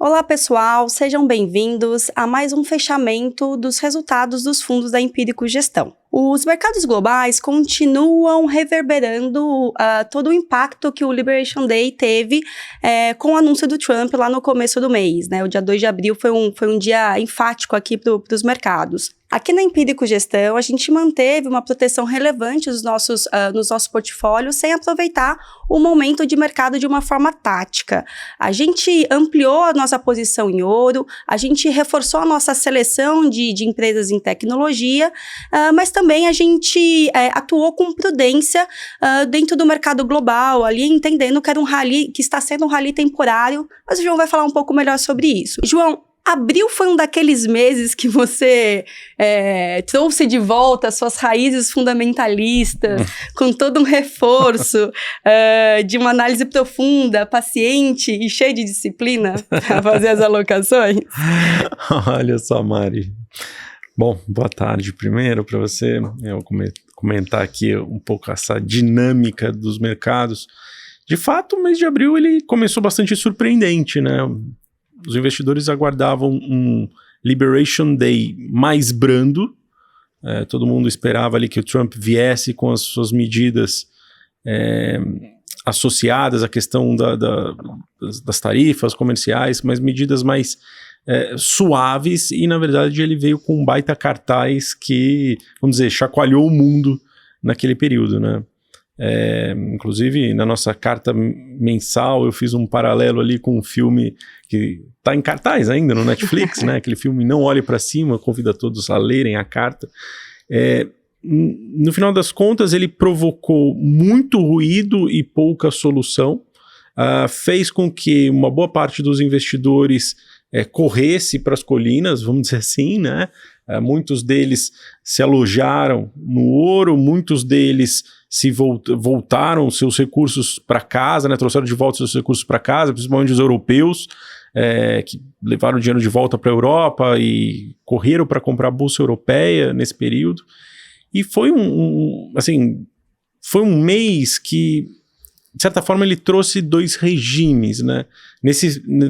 Olá, pessoal, sejam bem-vindos a mais um fechamento dos resultados dos fundos da Empírico Gestão. Os mercados globais continuam reverberando todo o impacto que o Liberation Day teve com o anúncio do Trump lá no começo do mês, né? O dia 2 de abril foi um dia enfático aqui para os mercados. Aqui na Empírico Gestão, a gente manteve uma proteção relevante nos nossos portfólios sem aproveitar o momento de mercado de uma forma tática. A gente ampliou a nossa posição em ouro, a gente reforçou a nossa seleção de empresas em tecnologia, mas também a gente atuou com prudência dentro do mercado global, ali entendendo que era um rally, que está sendo um rally temporário, mas o João vai falar um pouco melhor sobre isso. João, abril foi um daqueles meses que você trouxe de volta as suas raízes fundamentalistas, com todo um reforço de uma análise profunda, paciente e cheia de disciplina para fazer as alocações? Olha só, Mari. Bom, boa tarde primeiro para você. Eu vou comentar aqui um pouco essa dinâmica dos mercados. De fato, o mês de abril ele começou bastante surpreendente, né? Os investidores aguardavam um Liberation Day mais brando. Todo mundo esperava ali que o Trump viesse com as suas medidas associadas à questão das tarifas comerciais, mas medidas mais suaves, e na verdade ele veio com um baita cartaz que, vamos dizer, chacoalhou o mundo naquele período, né? Inclusive na nossa carta mensal eu fiz um paralelo ali com um filme que está em cartaz ainda no Netflix, né? Aquele filme Não Olhe para Cima, convido a todos a lerem a carta. No final das contas ele provocou muito ruído e pouca solução, fez com que uma boa parte dos investidores corresse para as colinas, vamos dizer assim, né? Muitos deles se alojaram no ouro, muitos deles voltaram seus recursos para casa, né? Trouxeram de volta seus recursos para casa, principalmente os europeus, que levaram o dinheiro de volta para a Europa e correram para comprar a bolsa europeia nesse período. E foi foi um mês que, de certa forma, ele trouxe dois regimes, né?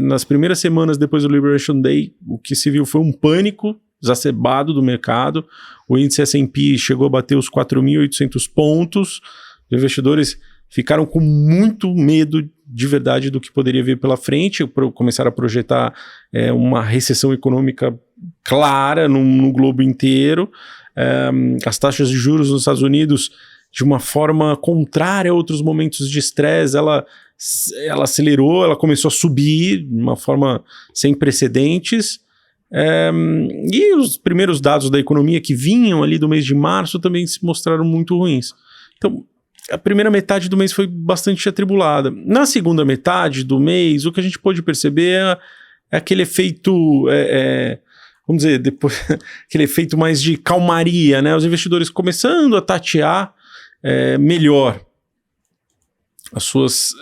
Nas primeiras semanas depois do Liberation Day, o que se viu foi um pânico exacerbado do mercado. O índice S&P chegou a bater os 4.800 pontos. Os investidores ficaram com muito medo de verdade do que poderia vir pela frente, começaram a projetar uma recessão econômica clara no globo inteiro. As taxas de juros nos Estados Unidos, de uma forma contrária a outros momentos de estresse, ela acelerou, ela começou a subir de uma forma sem precedentes. E os primeiros dados da economia que vinham ali do mês de março também se mostraram muito ruins. Então, a primeira metade do mês foi bastante atribulada. Na segunda metade do mês, o que a gente pôde perceber é aquele efeito, vamos dizer, depois, aquele efeito mais de calmaria, né? Os investidores começando a tatear melhor as suas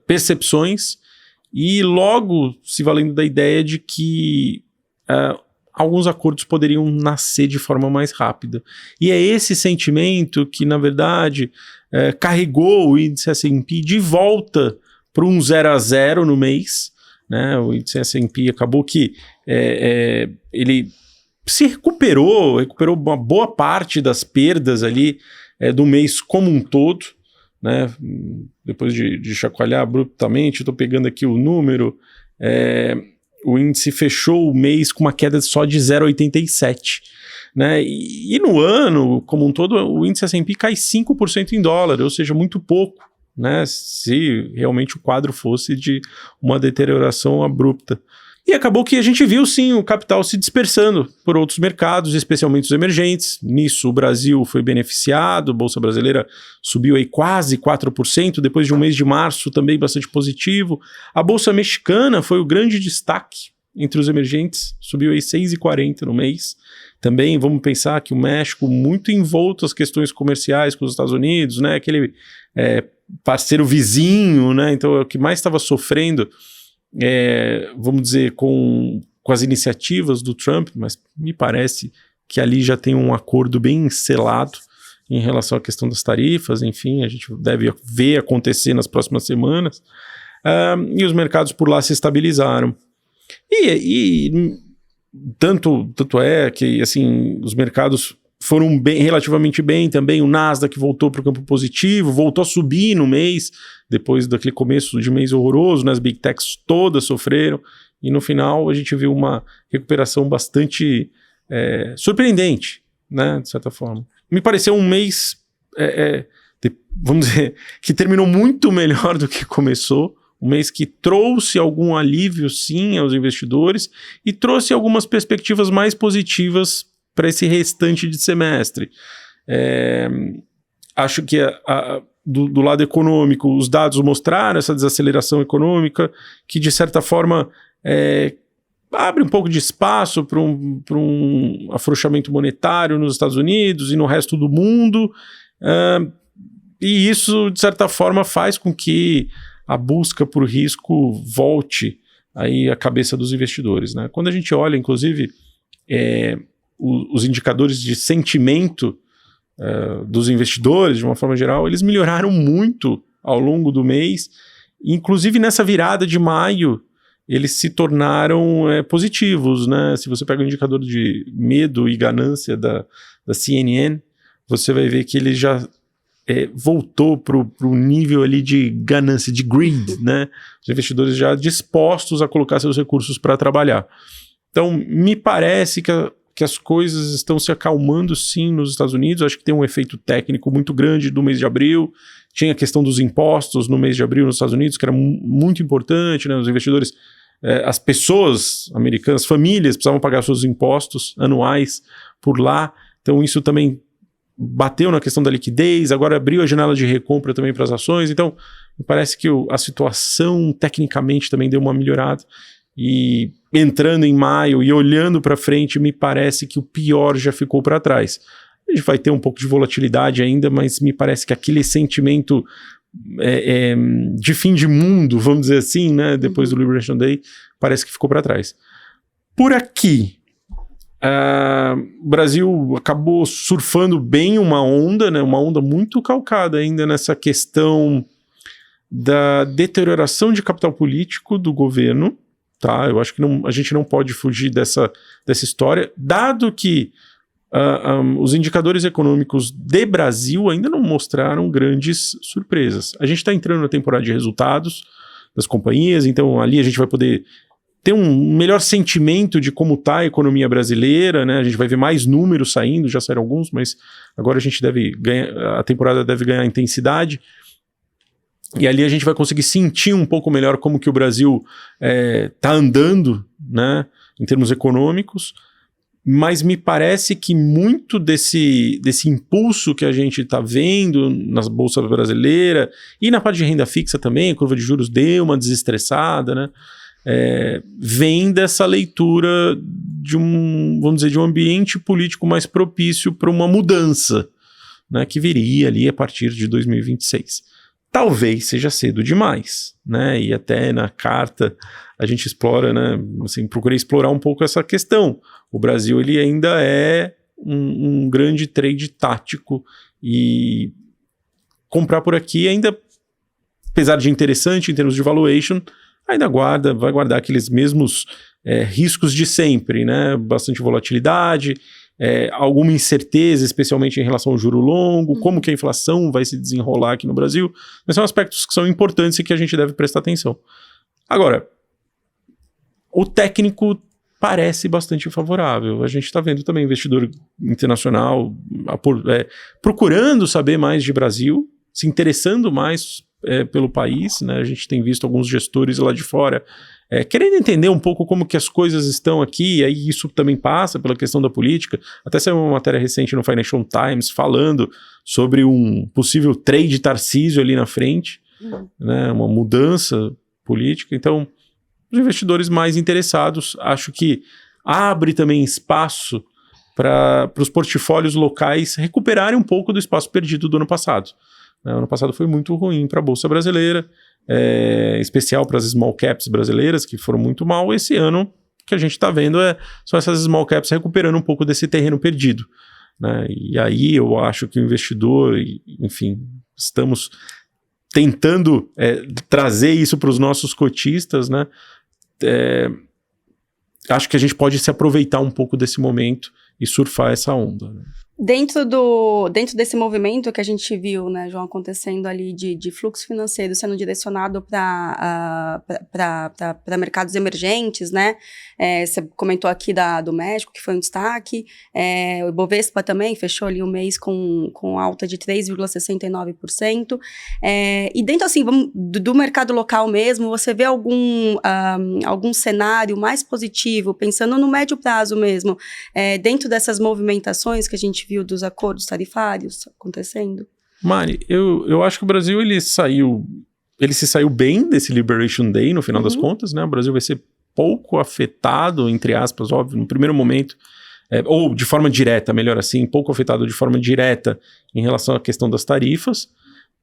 percepções e logo se valendo da ideia de que alguns acordos poderiam nascer de forma mais rápida. E é esse sentimento que, na verdade, carregou o índice S&P de volta para um 0 a 0 no mês, né? O índice S&P acabou que ele se recuperou uma boa parte das perdas ali do mês como um todo, né? Depois de chacoalhar abruptamente, estou pegando aqui o número, o índice fechou o mês com uma queda só de 0,87, né? E no ano, como um todo, o índice S&P cai 5% em dólar, ou seja, muito pouco, né? Se realmente o quadro fosse de uma deterioração abrupta. E acabou que a gente viu, sim, o capital se dispersando por outros mercados, especialmente os emergentes. Nisso, o Brasil foi beneficiado, a Bolsa Brasileira subiu aí quase 4%, depois de um mês de março também bastante positivo. A Bolsa Mexicana foi o grande destaque entre os emergentes, subiu aí 6,40% no mês. Também vamos pensar que o México, muito envolto às questões comerciais com os Estados Unidos, né? Aquele parceiro vizinho, né? Então é o que mais estava sofrendo, vamos dizer, com as iniciativas do Trump, mas me parece que ali já tem um acordo bem selado em relação à questão das tarifas. Enfim, a gente deve ver acontecer nas próximas semanas, e os mercados por lá se estabilizaram. E tanto é que assim, os mercados foram relativamente bem também. O Nasdaq voltou para o campo positivo, voltou a subir no mês, depois daquele começo de mês horroroso, né? As Big Techs todas sofreram, e no final a gente viu uma recuperação bastante surpreendente, né? De certa forma. Me pareceu um mês, vamos dizer, que terminou muito melhor do que começou. Um mês que trouxe algum alívio, sim, aos investidores e trouxe algumas perspectivas mais positivas para esse restante de semestre. Acho que do lado econômico, os dados mostraram essa desaceleração econômica que, de certa forma, abre um pouco de espaço para um afrouxamento monetário nos Estados Unidos e no resto do mundo. E isso, de certa forma, faz com que a busca por risco volte aí à cabeça dos investidores, né? Quando a gente olha, inclusive, os indicadores de sentimento dos investidores, de uma forma geral, eles melhoraram muito ao longo do mês. Inclusive, nessa virada de maio, eles se tornaram positivos, né? Se você pega o indicador de medo e ganância da CNN, você vai ver que ele já voltou para o nível ali de ganância, de greed, né? Os investidores já dispostos a colocar seus recursos para trabalhar. Então, me parece que as coisas estão se acalmando sim nos Estados Unidos. Acho que tem um efeito técnico muito grande do mês de abril. Tinha a questão dos impostos no mês de abril nos Estados Unidos, que era muito importante, né? Os investidores, as pessoas americanas, famílias, precisavam pagar seus impostos anuais por lá. Então, isso também bateu na questão da liquidez, agora abriu a janela de recompra também para as ações. Então, me parece que a situação tecnicamente também deu uma melhorada. E entrando em maio e olhando para frente, me parece que o pior já ficou para trás. A gente vai ter um pouco de volatilidade ainda, mas me parece que aquele sentimento de fim de mundo, vamos dizer assim, né, depois do Liberation Day, parece que ficou para trás. Por aqui, o Brasil acabou surfando bem uma onda, né, uma onda muito calcada ainda nessa questão da deterioração de capital político do governo. Tá, eu acho que a gente não pode fugir dessa história, dado que os indicadores econômicos de Brasil ainda não mostraram grandes surpresas. A gente está entrando na temporada de resultados das companhias, então ali a gente vai poder ter um melhor sentimento de como está a economia brasileira, né? A gente vai ver mais números saindo, já saíram alguns, mas agora a gente a temporada deve ganhar intensidade. E ali a gente vai conseguir sentir um pouco melhor como que o Brasil está andando, né, em termos econômicos, mas me parece que muito desse impulso que a gente está vendo nas bolsas brasileiras e na parte de renda fixa também, a curva de juros deu uma desestressada, né, vem dessa leitura vamos dizer, de um ambiente político mais propício para uma mudança, né, que viria ali a partir de 2026. Talvez seja cedo demais, né? E até na carta a gente explora, né? Assim, procurei explorar um pouco essa questão. O Brasil, ele ainda é um grande trade tático e comprar por aqui ainda, apesar de interessante em termos de valuation, ainda vai guardar aqueles mesmos riscos de sempre, né? Bastante volatilidade, alguma incerteza, especialmente em relação ao juro longo, como que a inflação vai se desenrolar aqui no Brasil. Mas são aspectos que são importantes e que a gente deve prestar atenção. Agora, o técnico parece bastante favorável. A gente está vendo também investidor internacional procurando saber mais de Brasil, se interessando mais pelo país, né? A gente tem visto alguns gestores lá de fora querendo entender um pouco como que as coisas estão aqui, e aí isso também passa pela questão da política. Até saiu uma matéria recente no Financial Times falando sobre um possível trade Tarcísio ali na frente, né, uma mudança política. Então, os investidores mais interessados, acho que abre também espaço para os portfólios locais recuperarem um pouco do espaço perdido do ano passado. O ano passado foi muito ruim para a Bolsa Brasileira, especial para as small caps brasileiras, que foram muito mal. Esse ano, o que a gente está vendo são essas small caps recuperando um pouco desse terreno perdido, né? E aí eu acho que o investidor, enfim, estamos tentando trazer isso para os nossos cotistas, né? acho que a gente pode se aproveitar um pouco desse momento e surfar essa onda, né? Dentro desse movimento que a gente viu, né, João, acontecendo ali de fluxo financeiro sendo direcionado para mercados emergentes, né? Você comentou aqui do México, que foi um destaque. O Ibovespa também fechou ali o mês com alta de 3,69%. E dentro, assim, do mercado local mesmo, você vê algum cenário mais positivo, pensando no médio prazo mesmo, dentro dessas movimentações que a gente viu dos acordos tarifários acontecendo? Mari, eu acho que o Brasil ele se saiu bem desse Liberation Day, no final das contas, né? O Brasil vai ser pouco afetado, entre aspas, óbvio, no primeiro momento, ou de forma direta, melhor assim, pouco afetado de forma direta em relação à questão das tarifas.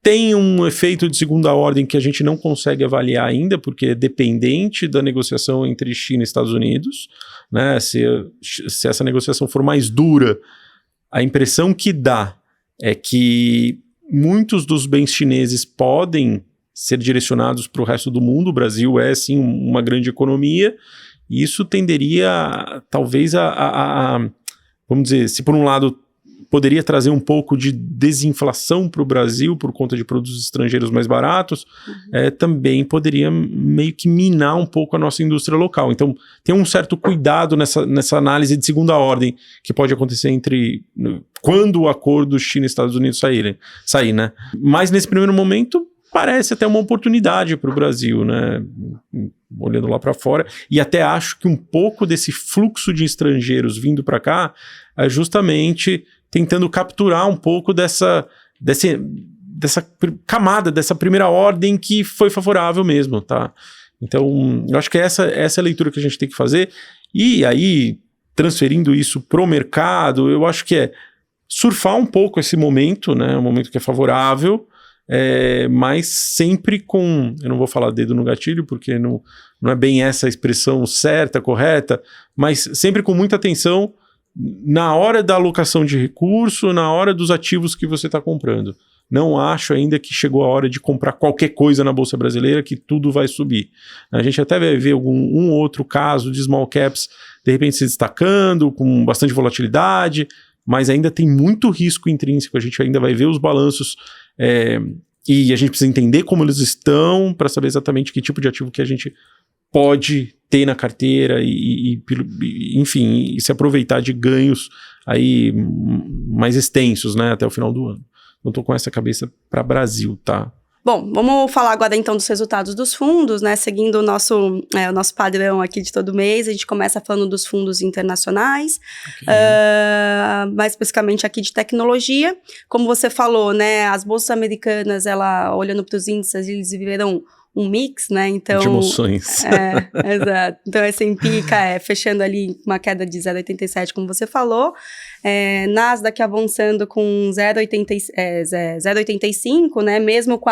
Tem um efeito de segunda ordem que a gente não consegue avaliar ainda, porque é dependente da negociação entre China e Estados Unidos, né? Se essa negociação for mais dura, a impressão que dá é que muitos dos bens chineses podem ser direcionados para o resto do mundo. O Brasil é, sim, uma grande economia, e isso tenderia, talvez, vamos dizer, se por um lado poderia trazer um pouco de desinflação para o Brasil por conta de produtos estrangeiros mais baratos, também poderia meio que minar um pouco a nossa indústria local. Então, tem um certo cuidado nessa análise de segunda ordem que pode acontecer quando o acordo China e Estados Unidos sair, né? Mas nesse primeiro momento, parece até uma oportunidade para o Brasil, né? Olhando lá para fora, e até acho que um pouco desse fluxo de estrangeiros vindo para cá é justamente tentando capturar um pouco dessa camada, dessa primeira ordem que foi favorável mesmo, tá? Então, eu acho que essa é a leitura que a gente tem que fazer, e aí, transferindo isso pro mercado, eu acho que é surfar um pouco esse momento, né? Um momento que é favorável, mas sempre com, eu não vou falar dedo no gatilho, porque não é bem essa a expressão certa, correta, mas sempre com muita atenção na hora da alocação de recurso, na hora dos ativos que você está comprando. Não acho ainda que chegou a hora de comprar qualquer coisa na Bolsa Brasileira que tudo vai subir. A gente até vai ver um outro caso de small caps de repente se destacando, com bastante volatilidade, mas ainda tem muito risco intrínseco. A gente ainda vai ver os balanços e a gente precisa entender como eles estão para saber exatamente que tipo de ativo que a gente pode ter na carteira enfim, se aproveitar de ganhos aí mais extensos, né, até o final do ano. Eu tô com essa cabeça para Brasil, tá? Bom, vamos falar agora então dos resultados dos fundos, né? Seguindo o nosso padrão aqui de todo mês, a gente começa falando dos fundos internacionais, mais especificamente aqui de tecnologia. Como você falou, né? As bolsas americanas, olhando para os índices, eles viveram um mix, né? Então, de emoções. Exato. Então, S&P fechando ali uma queda de 0,87, como você falou. Nasdaq avançando com 0,85, né? Mesmo com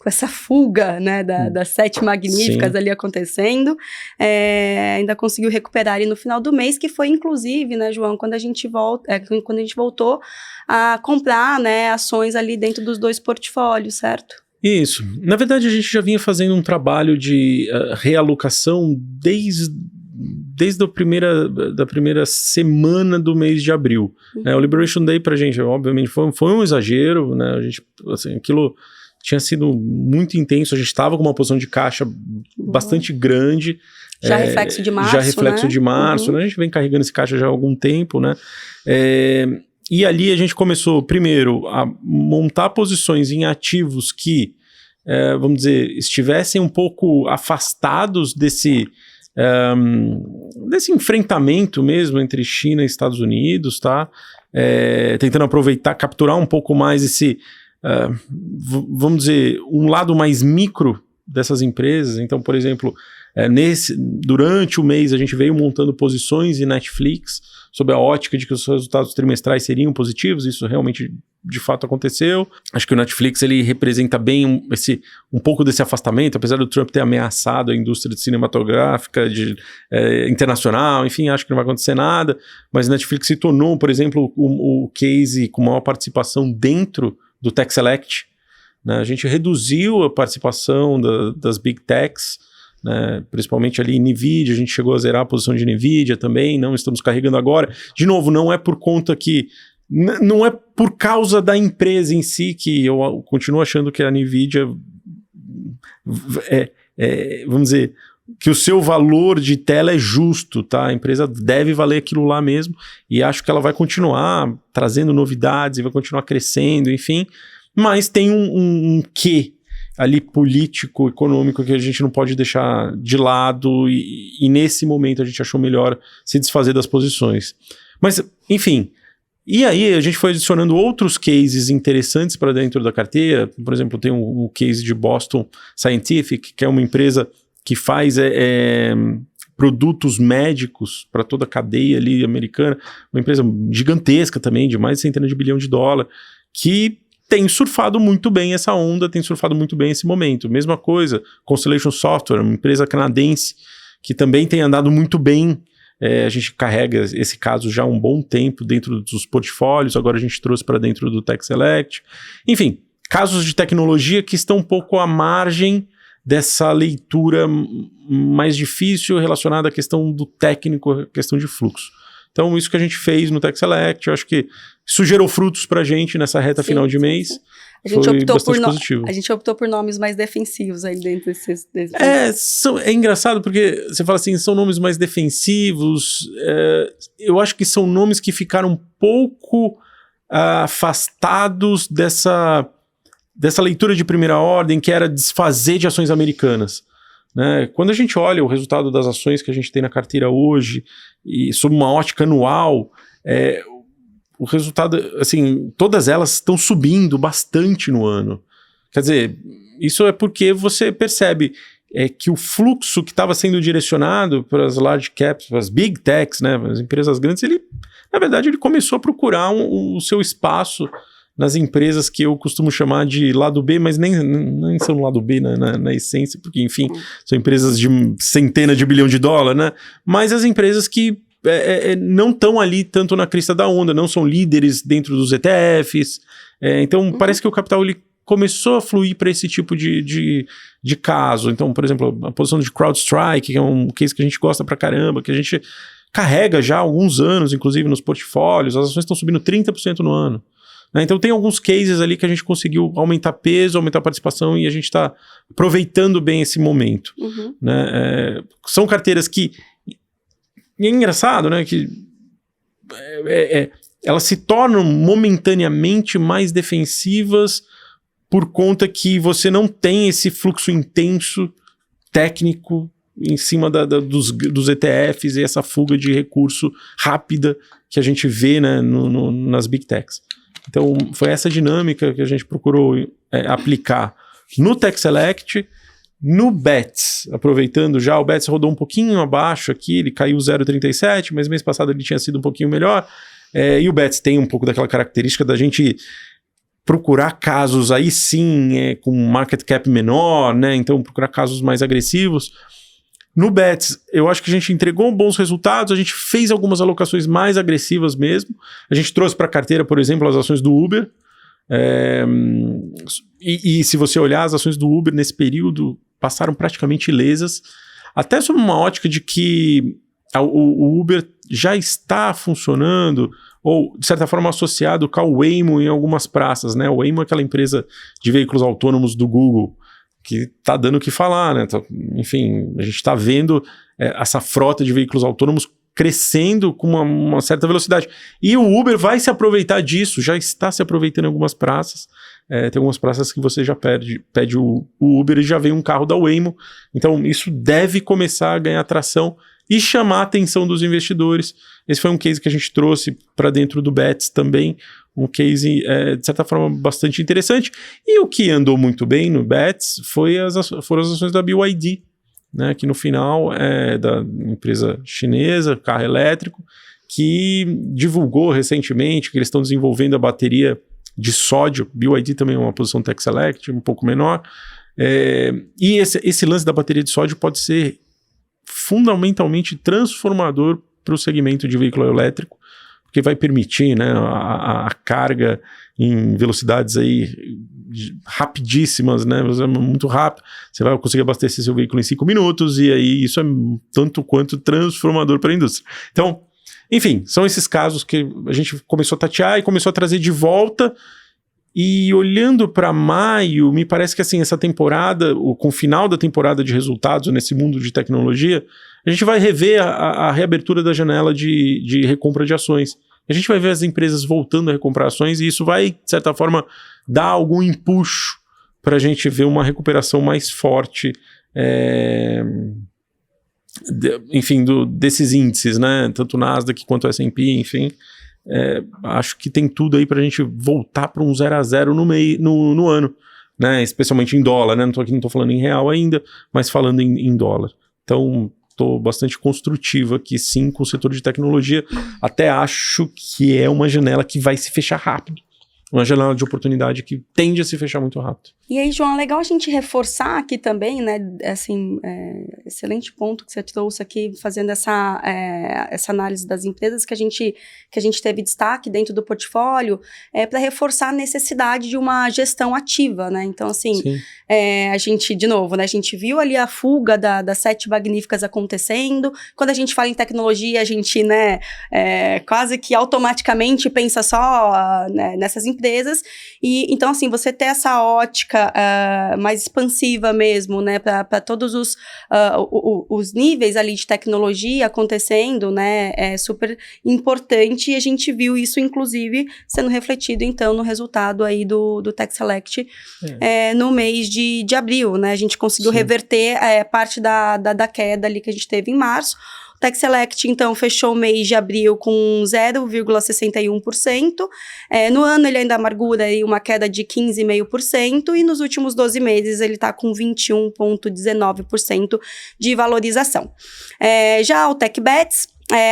essa fuga, né? Das 7 magníficas ali acontecendo. Ainda conseguiu recuperar ali no final do mês, que foi, inclusive, né, João, quando a gente voltou a comprar, né, ações ali dentro dos 2 portfólios, certo? Isso. Na verdade, a gente já vinha fazendo um trabalho de realocação desde a primeira semana do mês de abril. O Liberation Day pra gente, obviamente, foi um exagero, né? A gente, assim, aquilo tinha sido muito intenso, a gente estava com uma posição de caixa bastante grande. Já reflexo de março, né? A gente vem carregando esse caixa já há algum tempo, né? E ali a gente começou, primeiro, a montar posições em ativos que, vamos dizer, estivessem um pouco afastados desse enfrentamento mesmo entre China e Estados Unidos, tá? Tentando aproveitar, capturar um pouco mais esse, vamos dizer, um lado mais micro dessas empresas. Então, por exemplo, durante o mês a gente veio montando posições em Netflix, sob a ótica de que os resultados trimestrais seriam positivos. Isso realmente, de fato, aconteceu. Acho que o Netflix ele representa bem um pouco desse afastamento, apesar do Trump ter ameaçado a indústria cinematográfica internacional, enfim, acho que não vai acontecer nada, mas o Netflix se tornou, por exemplo, o case com maior participação dentro do Tech Select, né? A gente reduziu a participação das Big Techs, né? Principalmente ali NVIDIA, a gente chegou a zerar a posição de NVIDIA também, não estamos carregando agora. De novo, não é por conta que... Não é por causa da empresa em si que eu continuo achando que a NVIDIA vamos dizer, que o seu valor de tela é justo, tá? A empresa deve valer aquilo lá mesmo e acho que ela vai continuar trazendo novidades e vai continuar crescendo, enfim, mas tem um quê ali político, econômico que a gente não pode deixar de lado e nesse momento a gente achou melhor se desfazer das posições. Mas, enfim... E aí a gente foi adicionando outros cases interessantes para dentro da carteira. Por exemplo, tem o case de Boston Scientific, que é uma empresa que faz produtos médicos para toda a cadeia ali americana. Uma empresa gigantesca também, de mais de centenas de bilhão de dólares, que tem surfado muito bem essa onda, tem surfado muito bem esse momento. Mesma coisa, Constellation Software, uma empresa canadense, que também tem andado muito bem. A gente carrega esse caso já há um bom tempo dentro dos portfólios, agora a gente trouxe para dentro do Tech Select. Enfim, casos de tecnologia que estão um pouco à margem dessa leitura mais difícil relacionada à questão do técnico, à questão de fluxo. Então, isso que a gente fez no Tech Select, eu acho que isso gerou frutos para a gente nessa reta final de mês. Sim. A gente optou por nomes mais defensivos aí dentro desses... É engraçado porque você fala assim, são nomes mais defensivos, eu acho que são nomes que ficaram um pouco afastados dessa leitura de primeira ordem, que era desfazer de ações americanas. Né? Quando a gente olha o resultado das ações que a gente tem na carteira hoje, e sob uma ótica anual, o resultado, assim, todas elas estão subindo bastante no ano. Quer dizer, isso é porque você percebe que o fluxo que estava sendo direcionado para as large caps, para as big techs, né, as empresas grandes, na verdade, ele começou a procurar o seu espaço nas empresas que eu costumo chamar de lado B, mas nem são lado B na essência, porque, enfim, são empresas de centenas de bilhão de dólares, né? Mas as empresas que não estão ali tanto na crista da onda, não são líderes dentro dos ETFs. Então, parece que o capital ele começou a fluir para esse tipo de caso. Então, por exemplo, a posição de CrowdStrike, que é um case que a gente gosta pra caramba, que a gente carrega já há alguns anos, inclusive nos portfólios, as ações estão subindo 30% no ano. Então tem alguns cases ali que a gente conseguiu aumentar peso, aumentar participação e a gente está aproveitando bem esse momento. Né? São carteiras que... E é engraçado, né? Que elas se tornam momentaneamente mais defensivas por conta que você não tem esse fluxo intenso técnico em cima dos ETFs e essa fuga de recurso rápida que a gente vê, né, nas Big Techs. Então, foi essa dinâmica que a gente procurou aplicar no Tech Select, no BETS, aproveitando já, o BETS rodou um pouquinho abaixo aqui, ele caiu 0,37, mas mês passado ele tinha sido um pouquinho melhor, e o BETS tem um pouco daquela característica da gente procurar casos aí sim, com market cap menor, né? Então procurar casos mais agressivos. No BETS, eu acho que a gente entregou bons resultados, a gente fez algumas alocações mais agressivas mesmo. A gente trouxe para a carteira, por exemplo, as ações do Uber. E se você olhar, as ações do Uber nesse período passaram praticamente ilesas, até sob uma ótica de que o Uber já está funcionando, ou de certa forma associado com o Waymo em algumas praças, né? O Waymo é aquela empresa de veículos autônomos do Google, que está dando o que falar, né? Então, enfim, a gente está vendo essa frota de veículos autônomos crescendo com uma certa velocidade. E o Uber vai se aproveitar disso, já está se aproveitando em algumas praças. Tem algumas praças que você já pede o Uber e já vem um carro da Waymo. Então, isso deve começar a ganhar tração e chamar a atenção dos investidores. Esse foi um case que a gente trouxe para dentro do BETS também, um case, de certa forma, bastante interessante. E o que andou muito bem no BETS foram as ações da BYD, né, que no final é da empresa chinesa, carro elétrico, que divulgou recentemente que eles estão desenvolvendo a bateria de sódio. BYD também é uma posição Tech Select, um pouco menor. E esse lance da bateria de sódio pode ser fundamentalmente transformador para o segmento de veículo elétrico, porque vai permitir, né, a carga em velocidades aí rapidíssimas, né? Muito rápido. Você vai conseguir abastecer seu veículo em 5 minutos e aí isso é tanto quanto transformador para a indústria. Então, enfim, são esses casos que a gente começou a tatear e começou a trazer de volta. E olhando para maio, me parece que assim, essa temporada, com o final da temporada de resultados nesse mundo de tecnologia, a gente vai rever a reabertura da janela de recompra de ações. A gente vai ver as empresas voltando a recomprar ações e isso vai, de certa forma, dar algum empuxo para a gente ver uma recuperação mais forte, enfim, desses índices, né? Tanto o Nasdaq quanto o S&P, enfim. Acho que tem tudo aí para a gente voltar para um 0 a 0 no ano, né? Especialmente em dólar, né? Não estou falando em real ainda, mas falando em dólar. Então, estou bastante construtivo aqui, sim, com o setor de tecnologia. Até acho que é uma janela que vai se fechar rápido. Uma janela de oportunidade que tende a se fechar muito rápido. E aí, João, é legal a gente reforçar aqui também, né, assim, excelente ponto que você trouxe aqui, fazendo essa análise das empresas que a gente teve destaque dentro do portfólio, para reforçar a necessidade de uma gestão ativa, né, então, assim, a gente, de novo, né, a gente viu ali a fuga das 7 magníficas acontecendo, quando a gente fala em tecnologia, a gente, né, quase que automaticamente pensa só nessas empresas, e então, assim, você ter essa ótica mais expansiva mesmo, né, para todos os níveis ali de tecnologia acontecendo, né, é super importante e a gente viu isso, inclusive, sendo refletido, então, no resultado aí do Tech Select no mês de abril, né, a gente conseguiu reverter parte da queda ali que a gente teve em março. O Tech Select, então, fechou o mês de abril com 0,61%. No ano, ele ainda amargura aí uma queda de 15,5%. E nos últimos 12 meses, ele está com 21,19% de valorização. Já o TechBets,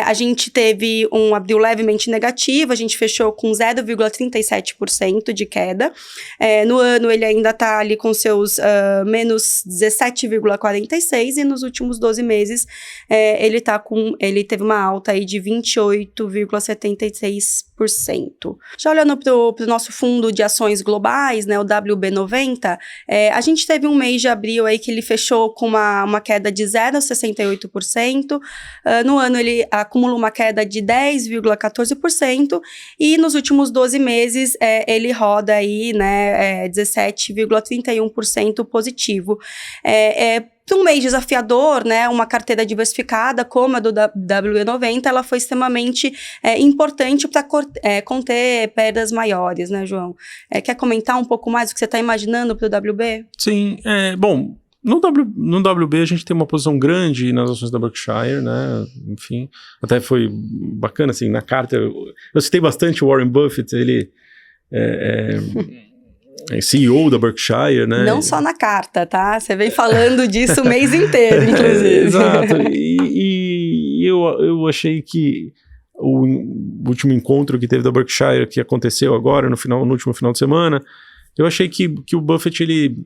a gente teve um abril levemente negativo, a gente fechou com 0,37% de queda. No ano, ele ainda está ali com seus menos 17,46%, e nos últimos 12 meses, ele teve uma alta aí de 28,76%. Já olhando para o nosso fundo de ações globais, né, o WB90, a gente teve um mês de abril aí que ele fechou com uma queda de 0,68%. No ano, ele acumula uma queda de 10,14%, e nos últimos 12 meses ele roda aí, né, 17,31% positivo. Para um mês desafiador, né, uma carteira diversificada como a do WB90, ela foi extremamente importante para conter perdas maiores, né, João? Quer comentar um pouco mais o que você está imaginando para o WB? Sim, bom, no WB a gente tem uma posição grande nas ações da Berkshire, né, enfim, até foi bacana, assim, na carta, eu citei bastante o Warren Buffett, ele CEO da Berkshire, né? Não só na carta, tá? Você vem falando disso o mês inteiro, inclusive. Exato, e eu achei que o último encontro que teve da Berkshire, que aconteceu agora, no último final de semana, eu achei que o Buffett, ele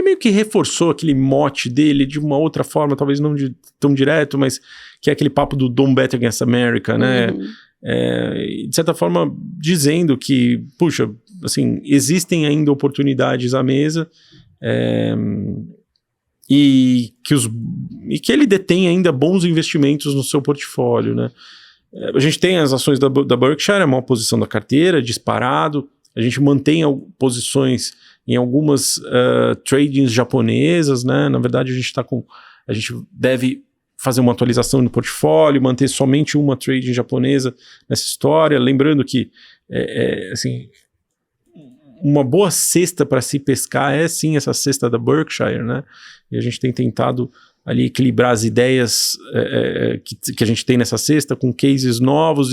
meio que reforçou aquele mote dele de uma outra forma, talvez não tão direto, mas que é aquele papo do Don't Bet Against America, né? De certa forma, dizendo que, puxa, assim, existem ainda oportunidades à mesa e que ele detém ainda bons investimentos no seu portfólio, né? A gente tem as ações da Berkshire, é uma posição da carteira, disparado. A gente mantém posições em algumas tradings japonesas, né? Na verdade, a gente deve fazer uma atualização no portfólio, manter somente uma trading japonesa nessa história. Lembrando que, assim, uma boa cesta para se pescar sim essa cesta da Berkshire, né? E a gente tem tentado ali equilibrar as ideias que a gente tem nessa cesta com cases novos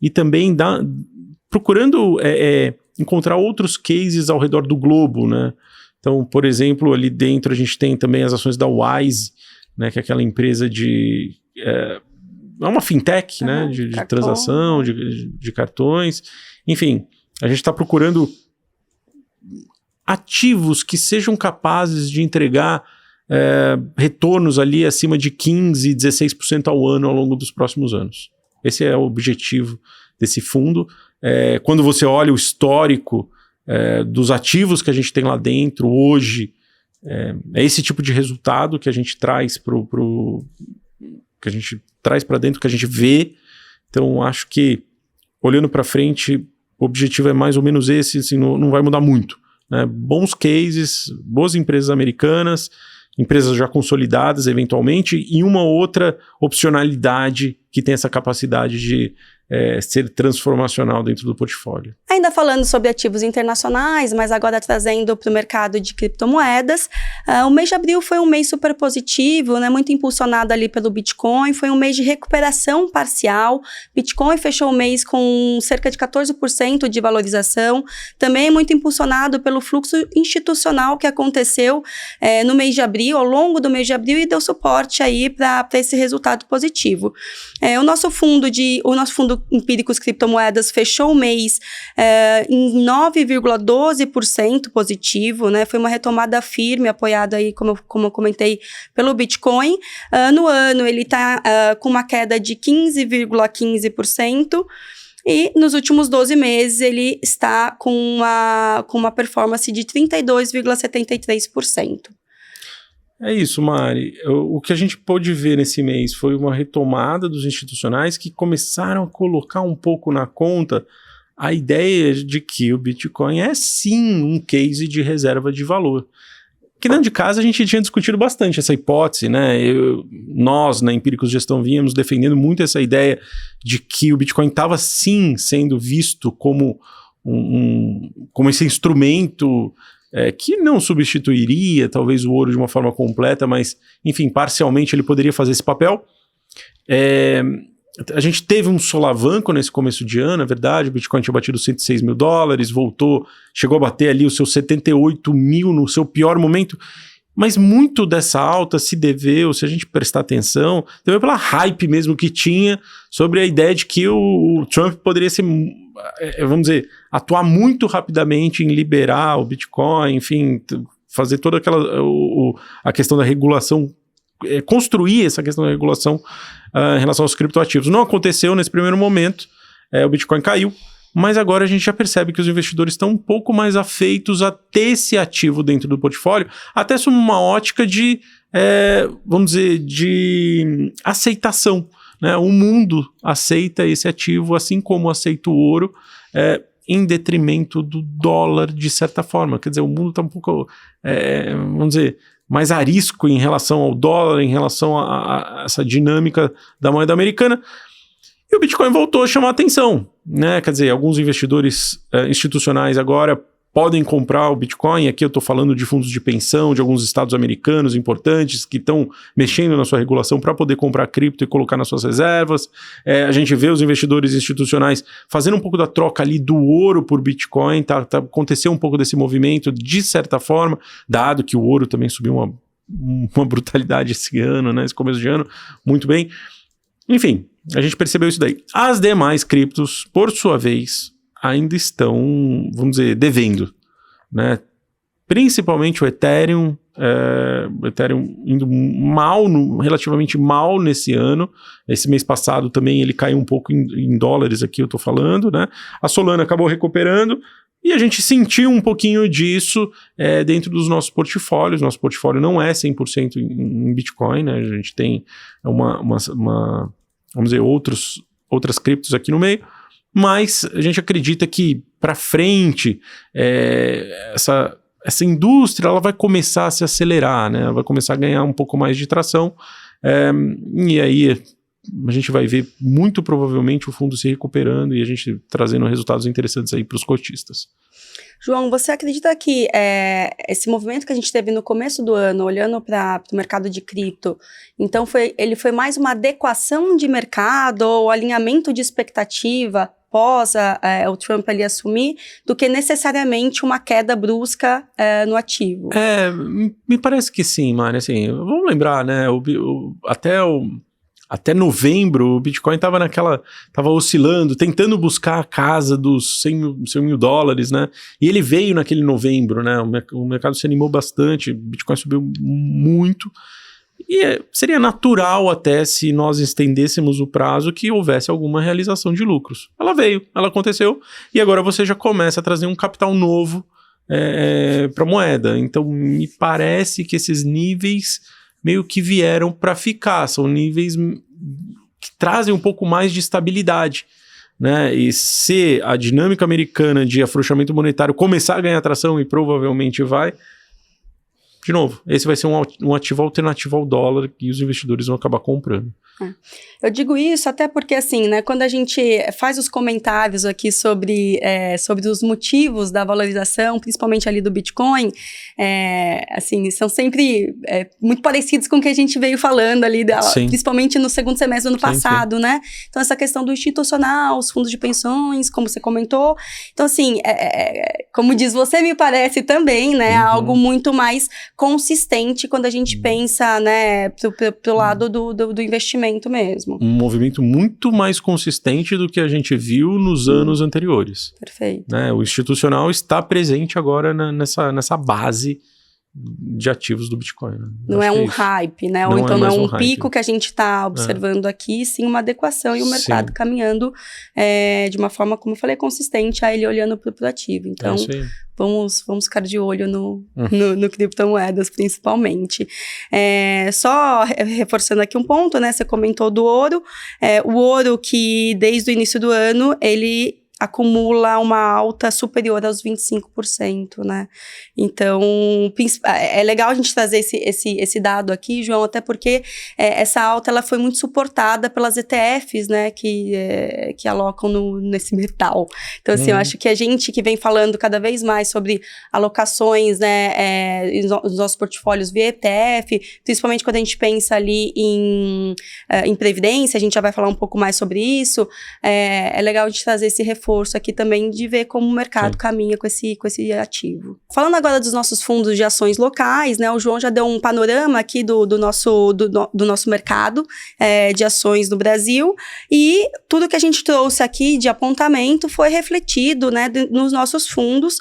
e também procurando encontrar outros cases ao redor do globo, né? Então, por exemplo, ali dentro a gente tem também as ações da Wise, né, que é aquela empresa é uma fintech, né, de transação, de cartões. Enfim, a gente está procurando ativos que sejam capazes de entregar retornos ali acima de 15%, 16% ao ano ao longo dos próximos anos. Esse é o objetivo desse fundo. Quando você olha o histórico dos ativos que a gente tem lá dentro hoje, é esse tipo de resultado que a gente traz que a gente traz para dentro, que a gente vê. Então, acho que, olhando para frente, o objetivo é mais ou menos esse, assim, não vai mudar muito, né? Bons cases, boas empresas americanas, empresas já consolidadas eventualmente, e uma outra opcionalidade que tem essa capacidade de ser transformacional dentro do portfólio. Ainda falando sobre ativos internacionais, mas agora trazendo para o mercado de criptomoedas, o mês de abril foi um mês super positivo, né, muito impulsionado ali pelo Bitcoin, foi um mês de recuperação parcial. Bitcoin fechou o mês com cerca de 14% de valorização, também muito impulsionado pelo fluxo institucional que aconteceu no mês de abril, ao longo do mês de abril, e deu suporte aí para esse resultado positivo. O nosso fundo Empíricos Criptomoedas fechou o mês em 9,12% positivo, né? Foi uma retomada firme, apoiada aí, como eu comentei, pelo Bitcoin. No ano, ele está com uma queda de 15,15%. E nos últimos 12 meses, ele está com uma performance de 32,73%. É isso, Mari. O que a gente pôde ver nesse mês foi uma retomada dos institucionais que começaram a colocar um pouco na conta a ideia de que o Bitcoin é sim um case de reserva de valor. Aqui dentro de casa a gente tinha discutido bastante essa hipótese, né? Nós, na Empíricos Gestão, vínhamos defendendo muito essa ideia de que o Bitcoin estava sim sendo visto como como esse instrumento que não substituiria talvez o ouro de uma forma completa, mas, enfim, parcialmente ele poderia fazer esse papel. A gente teve um solavanco nesse começo de ano, é verdade, o Bitcoin tinha batido $106 mil, voltou, chegou a bater ali os seus 78 mil no seu pior momento, mas muito dessa alta se deveu, se a gente prestar atenção, deveu pela hype mesmo que tinha sobre a ideia de que o Trump poderia ser, vamos dizer, atuar muito rapidamente em liberar o Bitcoin, enfim, fazer toda a questão da regulação, construir essa questão da regulação em relação aos criptoativos. Não aconteceu nesse primeiro momento, o Bitcoin caiu, mas agora a gente já percebe que os investidores estão um pouco mais afeitos a ter esse ativo dentro do portfólio, até sob uma ótica de, vamos dizer, de aceitação, né? O mundo aceita esse ativo, assim como aceita o ouro, em detrimento do dólar, de certa forma. Quer dizer, o mundo está um pouco, vamos dizer, mais arisco em relação ao dólar, em relação a essa dinâmica da moeda americana. E o Bitcoin voltou a chamar a atenção, né? Quer dizer, alguns investidores institucionais agora podem comprar o Bitcoin. Aqui eu estou falando de fundos de pensão, de alguns estados americanos importantes que estão mexendo na sua regulação para poder comprar cripto e colocar nas suas reservas. A gente vê os investidores institucionais fazendo um pouco da troca ali do ouro por Bitcoin. Aconteceu um pouco desse movimento, de certa forma, dado que o ouro também subiu uma brutalidade esse ano, né? Esse começo de ano, muito bem. Enfim, a gente percebeu isso daí. As demais criptos, por sua vez, ainda estão, vamos dizer, devendo, né? Principalmente o Ethereum indo relativamente mal nesse ano. Esse mês passado também ele caiu um pouco em dólares aqui, eu tô falando, né? A Solana acabou recuperando e a gente sentiu um pouquinho disso dentro dos nossos portfólios. Nosso portfólio não é 100% em Bitcoin, né? A gente tem vamos dizer, outras criptos aqui no meio, mas a gente acredita que para frente essa indústria ela vai começar a se acelerar, né? Vai começar a ganhar um pouco mais de tração, e aí a gente vai ver muito provavelmente o fundo se recuperando e a gente trazendo resultados interessantes aí para os cotistas. João, você acredita que esse movimento que a gente teve no começo do ano, olhando para o mercado de cripto, então ele foi mais uma adequação de mercado ou alinhamento de expectativa pós o Trump ali assumir, do que necessariamente uma queda brusca no ativo? Me parece que sim, Mari. Assim, vamos lembrar, né? Até novembro, o Bitcoin estava oscilando, tentando buscar a casa dos 100 mil dólares, né? E ele veio naquele novembro, né? O mercado se animou bastante, o Bitcoin subiu muito, E seria natural até, se nós estendêssemos o prazo, que houvesse alguma realização de lucros. Ela veio, ela aconteceu, e agora você já começa a trazer um capital novo para a moeda. Então, me parece que esses níveis meio que vieram para ficar. São níveis que trazem um pouco mais de estabilidade, né? E se a dinâmica americana de afrouxamento monetário começar a ganhar tração, e provavelmente vai, de novo, esse vai ser um ativo alternativo ao dólar que os investidores vão acabar comprando. Eu digo isso até porque, assim, né, quando a gente faz os comentários aqui sobre os motivos da valorização, principalmente ali do Bitcoin, assim, são sempre muito parecidos com o que a gente veio falando ali, principalmente no segundo semestre do ano passado, né? Então, essa questão do institucional, os fundos de pensões, como você comentou. Então, assim, como diz você, me parece também, né, algo muito mais consistente quando a gente pensa, né, pro lado do investimento mesmo. Um movimento muito mais consistente do que a gente viu nos anos anteriores. Perfeito. Né? O institucional está presente agora nessa base de ativos do Bitcoin. Né? Não é um hype, né? Ou então não é um pico que a gente está observando aqui, sim uma adequação e o mercado caminhando de uma forma, como eu falei, consistente, a ele olhando para o ativo. Então, vamos ficar de olho no criptomoedas, principalmente. Só reforçando aqui um ponto, né? Você comentou do ouro. O ouro que, desde o início do ano, ele acumula uma alta superior aos 25%, né? Então, é legal a gente trazer esse dado aqui, João, até porque essa alta ela foi muito suportada pelas ETFs, né, que alocam nesse metal. Então, assim, eu acho que a gente que vem falando cada vez mais sobre alocações, né, nos nossos portfólios via ETF, principalmente quando a gente pensa ali em previdência, a gente já vai falar um pouco mais sobre isso, é legal a gente trazer esse reforço aqui também de ver como o mercado caminha com esse ativo. Falando agora dos nossos fundos de ações locais, né, o João já deu um panorama aqui do nosso mercado de ações no Brasil, e tudo que a gente trouxe aqui de apontamento foi refletido, né, nos nossos fundos,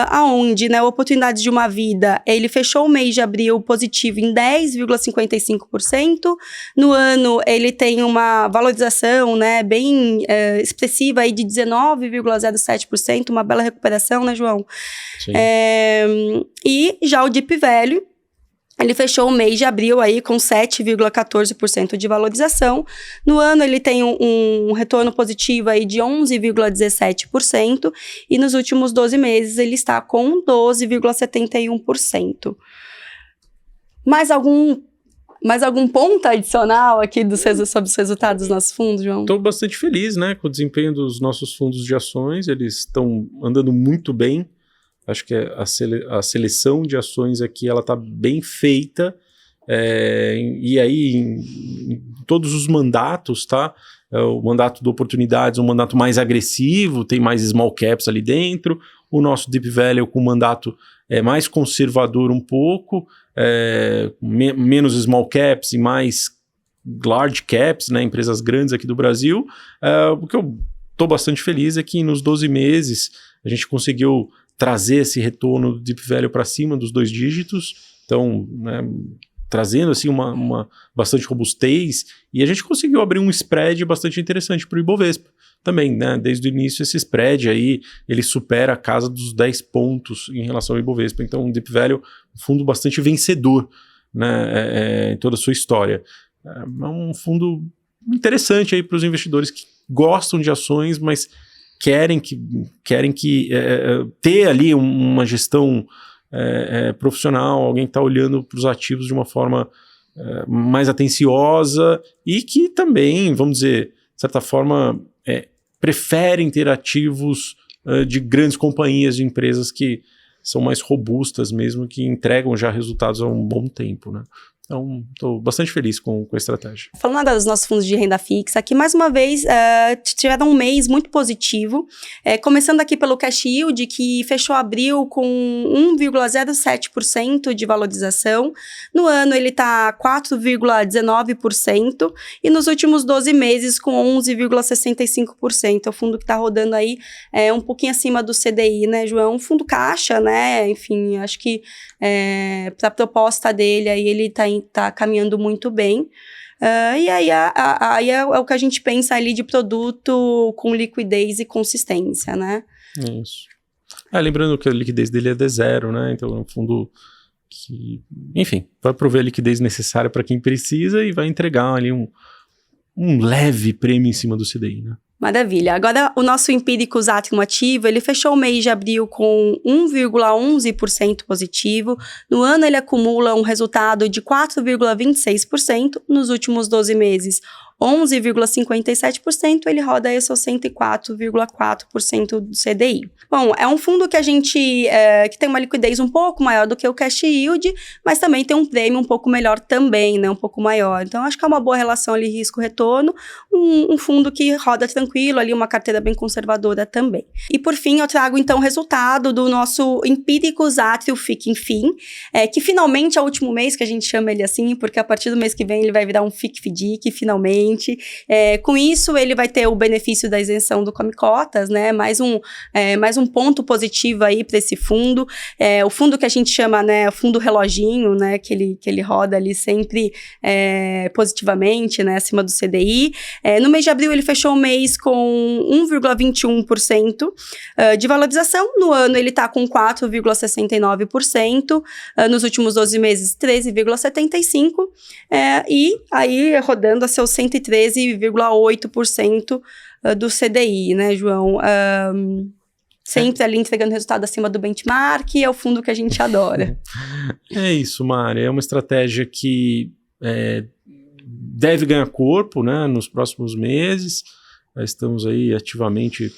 aonde, né, Oportunidades de uma Vida, ele fechou o mês de abril positivo em 10,55%, no ano ele tem uma valorização, né, bem expressiva aí de 19,07%, uma bela recuperação, né, João? Sim. E já o Deep Value, ele fechou o mês de abril aí com 7,14% de valorização. No ano, ele tem um retorno positivo aí de 11,17%. E nos últimos 12 meses, ele está com 12,71%. Mais algum ponto adicional aqui sobre os resultados dos nossos fundos, João? Estou bastante feliz, né, com o desempenho dos nossos fundos de ações. Eles estão andando muito bem. Acho que a seleção de ações aqui ela está bem feita, e aí em todos os mandatos, tá? O mandato de oportunidades é um mandato mais agressivo, tem mais small caps ali dentro. O nosso Deep Value com mandato mais conservador um pouco, menos small caps e mais large caps, né? Empresas grandes aqui do Brasil. O que eu estou bastante feliz é que nos 12 meses a gente conseguiu trazer esse retorno do Deep Value para cima dos 2 dígitos, então, né, trazendo assim uma bastante robustez, e a gente conseguiu abrir um spread bastante interessante para o Ibovespa também, né? Desde o início esse spread aí, ele supera a casa dos 10 pontos em relação ao Ibovespa, então o Deep Value, um fundo bastante vencedor, né, em toda a sua história. É um fundo interessante aí para os investidores que gostam de ações, mas querem ter ali uma gestão profissional, alguém que está olhando para os ativos de uma forma mais atenciosa e que também, vamos dizer, de certa forma, preferem ter ativos de grandes companhias, de empresas que são mais robustas mesmo, que entregam já resultados há um bom tempo, né? Então, estou bastante feliz com a estratégia. Falando agora dos nossos fundos de renda fixa, aqui mais uma vez tiveram um mês muito positivo, começando aqui pelo Cash Yield, que fechou abril com 1,07% de valorização. No ano ele está 4,19% e nos últimos 12 meses com 11,65%. É o fundo que está rodando aí um pouquinho acima do CDI, né, João? Um fundo caixa, né? Enfim, acho que para a proposta dele aí ele tá caminhando muito bem. E aí é o que a gente pensa ali de produto com liquidez e consistência, né? Isso. Lembrando que a liquidez dele é D0, né? Então é um fundo que, enfim, vai prover a liquidez necessária para quem precisa e vai entregar ali um leve prêmio em cima do CDI, né? Maravilha. Agora, o nosso Empíricos Atrium Ativo, ele fechou o mês de abril com 1,11% positivo. No ano, ele acumula um resultado de 4,26%. Nos últimos 12 meses, 11,57%, ele roda aí seus 104,4% do CDI. Bom, é um fundo que a gente que tem uma liquidez um pouco maior do que o cash yield, mas também tem um prêmio um pouco melhor também, né, um pouco maior. Então, acho que é uma boa relação ali risco-retorno, um fundo que roda tranquilo ali, uma carteira bem conservadora também. E por fim, eu trago então o resultado do nosso Empíricos Atrium FIC-Infin, que finalmente é o último mês que a gente chama ele assim, porque a partir do mês que vem ele vai virar um FIC-FDIC, finalmente. Com isso, ele vai ter o benefício da isenção do Come Cotas, né? Mais um ponto positivo aí para esse fundo. O fundo que a gente chama, né, fundo reloginho, né? Que ele roda ali sempre positivamente, né? Acima do CDI. No mês de abril, ele fechou o mês com 1,21% de valorização. No ano, ele está com 4,69%. Nos últimos 12 meses, 13,75%. E aí, rodando a seus 113,8% do CDI, né, João? Sempre ali entregando resultado acima do benchmark, é o fundo que a gente adora. É isso, Mari. É uma estratégia que deve ganhar corpo, né, nos próximos meses. Estamos aí ativamente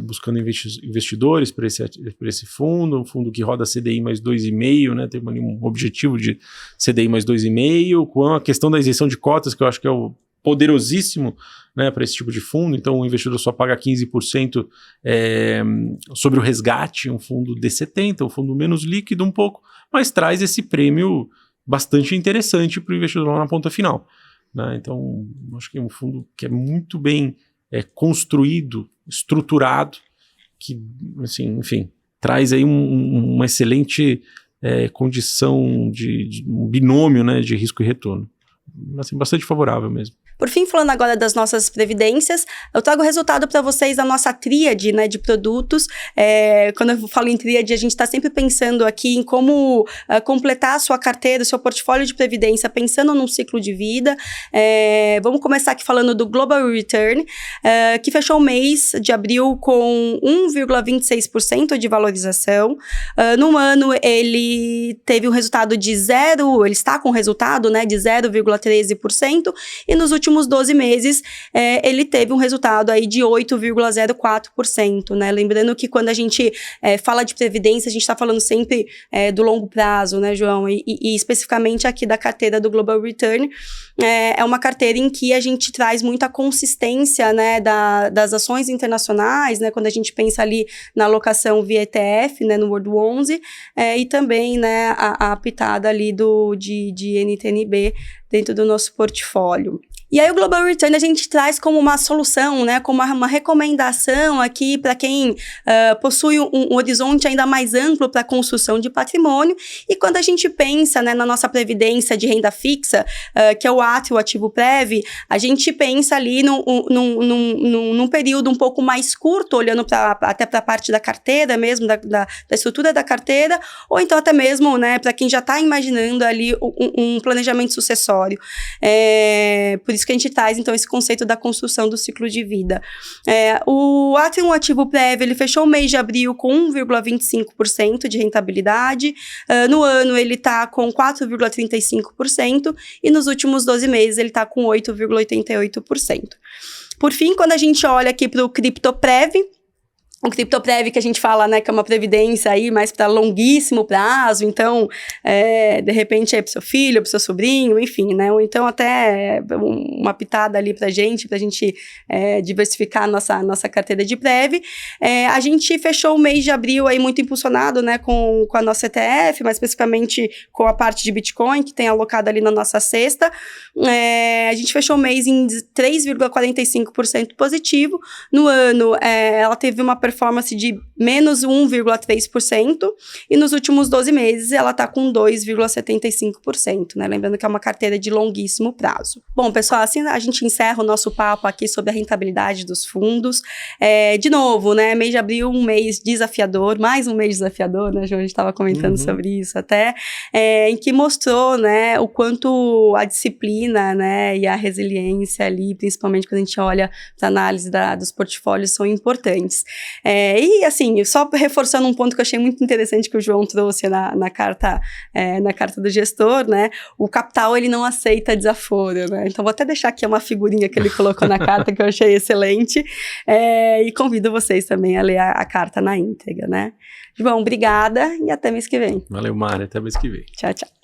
buscando investidores para esse fundo, um fundo que roda CDI mais 2,5, né, tem ali um objetivo de CDI mais 2,5, com a questão da isenção de cotas, que eu acho que é o poderosíssimo, né, para esse tipo de fundo. Então o investidor só paga 15% sobre o resgate, um fundo D70, um fundo menos líquido um pouco, mas traz esse prêmio bastante interessante para o investidor lá na ponta final, né? Então acho que é um fundo que é muito bem construído, estruturado, que, assim, enfim, traz aí uma excelente condição de um binômio, né, de risco e retorno. Assim, bastante favorável mesmo. Por fim, falando agora das nossas previdências, eu trago o resultado para vocês da nossa tríade, né, de produtos. Quando eu falo em tríade, a gente está sempre pensando aqui em como completar a sua carteira, o seu portfólio de previdência, pensando num ciclo de vida. Vamos começar aqui falando do Global Return, que fechou o mês de abril com 1,26% de valorização. No ano, ele teve um resultado de ele está com resultado, né, de 0,13%, e nos últimos 12 meses, ele teve um resultado aí de 8,04%, né? Lembrando que quando a gente fala de previdência, a gente está falando sempre do longo prazo, né, João? E especificamente aqui da carteira do Global Return, é uma carteira em que a gente traz muita consistência, né, das ações internacionais, né, quando a gente pensa ali na alocação via ETF, né, no World 11, e também, né, a pitada ali de NTNB dentro do nosso portfólio. E aí o Global Return a gente traz como uma solução, né, como uma recomendação aqui para quem possui um horizonte ainda mais amplo para a construção de patrimônio. E quando a gente pensa, né, na nossa previdência de renda fixa, que é o Atrium Ativo Prev, a gente pensa ali num período um pouco mais curto, olhando até para a parte da carteira mesmo, da estrutura da carteira, ou então até mesmo, né, para quem já está imaginando ali um planejamento sucessório. Por isso que a gente traz, então, esse conceito da construção do ciclo de vida. O Atrium Ativo Prev, ele fechou o mês de abril com 1,25% de rentabilidade. No ano, ele está com 4,35%. E nos últimos 12 meses, ele está com 8,88%. Por fim, quando a gente olha aqui para o CryptoPrev, o CryptoPrev que a gente fala, né, que é uma previdência aí mais para longuíssimo prazo, então, de repente é para o seu filho, para o seu sobrinho, enfim, né, ou então até uma pitada ali para a gente diversificar a nossa carteira de Prev. A gente fechou o mês de abril aí muito impulsionado, né, com a nossa ETF, mais especificamente com a parte de Bitcoin, que tem alocado ali na nossa cesta. A gente fechou o mês em 3,45% positivo. No ano, ela teve uma performance performance de menos 1,3%, e nos últimos 12 meses ela está com 2,75%, né? Lembrando que é uma carteira de longuíssimo prazo. Bom, pessoal, assim a gente encerra o nosso papo aqui sobre a rentabilidade dos fundos. De novo, né? Mês de abril, um mês desafiador, mais um mês desafiador, né, João? A gente estava comentando sobre isso até, em que mostrou, né, o quanto a disciplina, né, e a resiliência ali, principalmente quando a gente olha para a análise dos portfólios, são importantes. E assim, só reforçando um ponto que eu achei muito interessante que o João trouxe na carta do gestor, né, o capital ele não aceita desaforo, né, então vou até deixar aqui uma figurinha que ele colocou na carta que eu achei excelente, e convido vocês também a ler a carta na íntegra, né. João, obrigada e até mês que vem. Valeu, Mari, até mês que vem. Tchau, tchau.